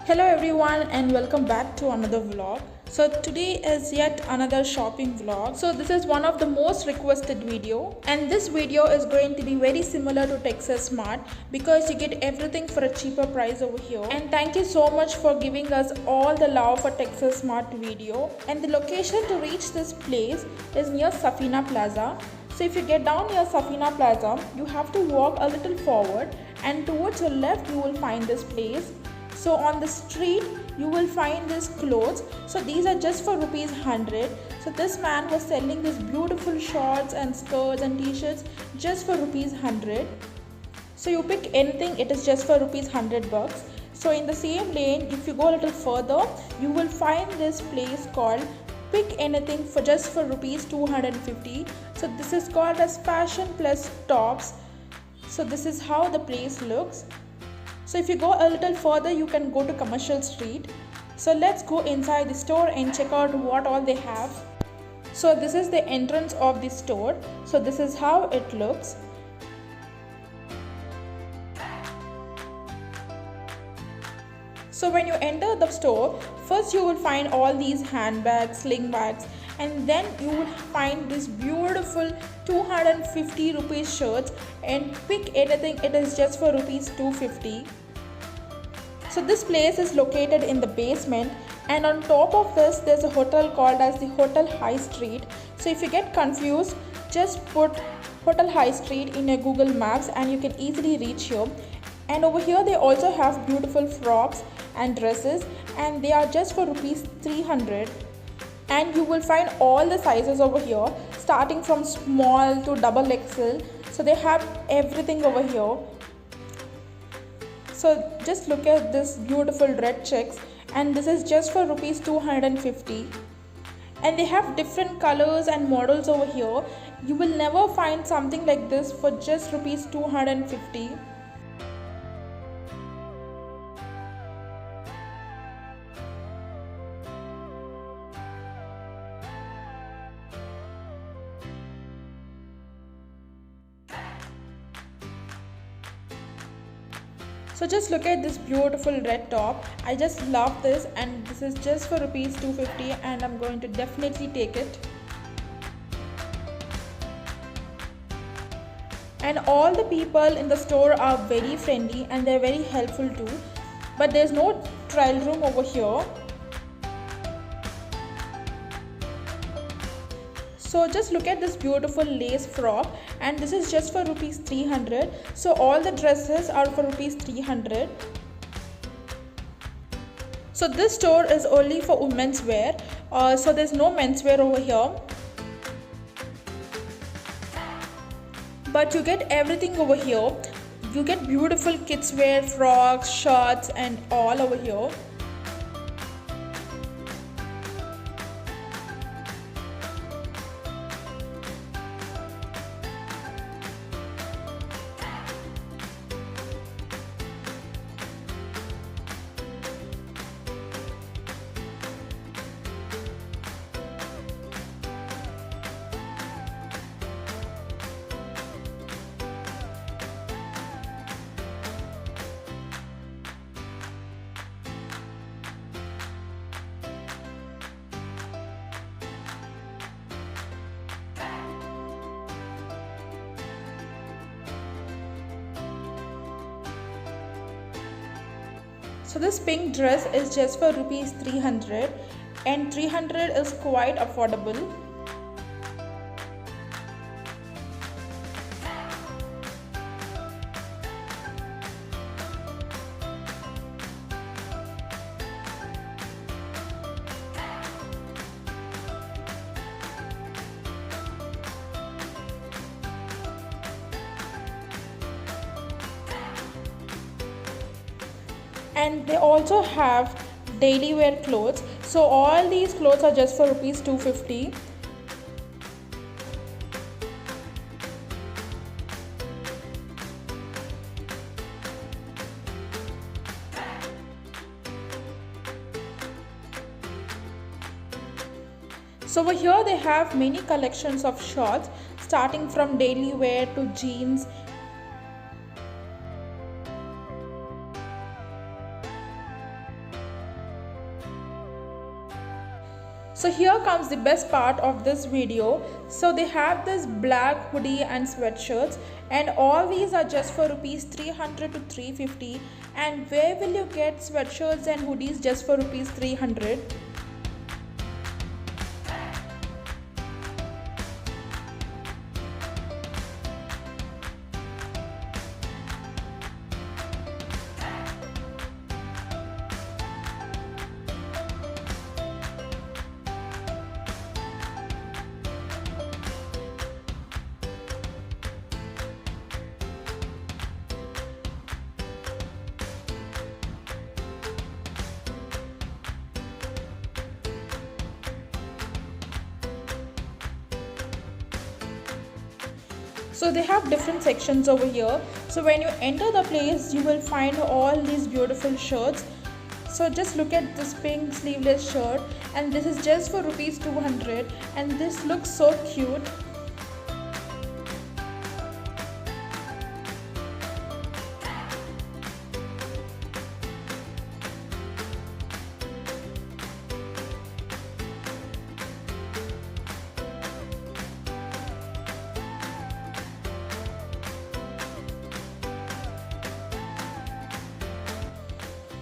Hello everyone and welcome back to another vlog. So today is yet another shopping vlog. So this is one of the most requested video, and this video is going to be very similar to Texas Smart because you get everything for a cheaper price over here. And thank you so much for giving us all the love for Texas Smart video. And the location to reach this place is near Safina Plaza. So if you get down near Safina Plaza, you have to walk a little forward, and towards your left you will find this place. So on the street you will find these clothes. So these are just for rupees 100. So this man was selling these beautiful shorts and skirts and t-shirts just for rupees 100. So you pick anything, it is just for rupees 100 bucks. So in the same lane, if you go a little further, you will find this place called Pick Anything for just for rupees 250. So this is called as Fashion Plus Tops. So this is how the place looks. So if you go a little further, you can go to Commercial Street. So let's go inside the store and check out what all they have. So this is the entrance of the store. So this is how it looks. So when you enter the store, first you will find all these handbags, sling bags, and then you will find this beautiful 250 rupees shirts, and pick anything, it is just for rupees 250. So this place is located in the basement, and on top of this there's a hotel called as the Hotel High Street. So if you get confused, just put Hotel High Street in your Google Maps and you can easily reach here. And over here they also have beautiful frocks and dresses, and they are just for rupees 300. And you will find all the sizes over here, starting from small to double XL. So they have everything over here. So just look at this beautiful red checks, and this is just for rupees 250. And they have different colors and models over here. You will never find something like this for just rupees 250. So just look at this beautiful red top. I just love this, and this is just for rupees 250, and I'm going to definitely take it. And all the people in the store are very friendly and they're very helpful too. But there's no trial room over here. So just look at this beautiful lace frock, and this is just for rupees 300. So all the dresses are for rupees 300. So this store is only for women's wear. So there's no men's wear over here. But you get everything over here. You get beautiful kids wear, frocks, shorts and all over here. So this pink dress is just for rupees 300, and 300 is quite affordable. And they also have daily wear clothes. So all these clothes are just for rupees 250. So over here they have many collections of shorts, starting from daily wear to jeans. So here comes the best part of this video. So they have this black hoodie and sweatshirts, and all these are just for rupees 300 to 350. And where will you get sweatshirts and hoodies just for rupees 300? So they have different sections over here. So when you enter the place, you will find all these beautiful shirts. So just look at this pink sleeveless shirt, and this is just for rupees 200, and this looks so cute.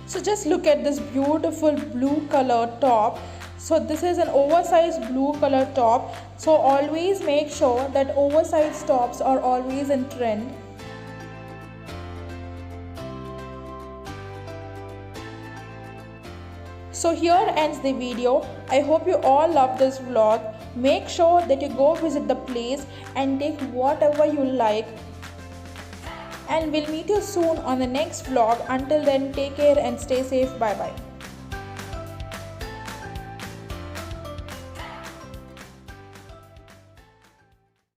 So just look at this beautiful blue color top. So this is an oversized blue color top. So always make sure that oversized tops are always in trend. So here ends the video. I hope you all love this vlog. Make sure that you go visit the place and take whatever you like. And we'll meet you soon on the next vlog. Until then, take care and stay safe. Bye bye.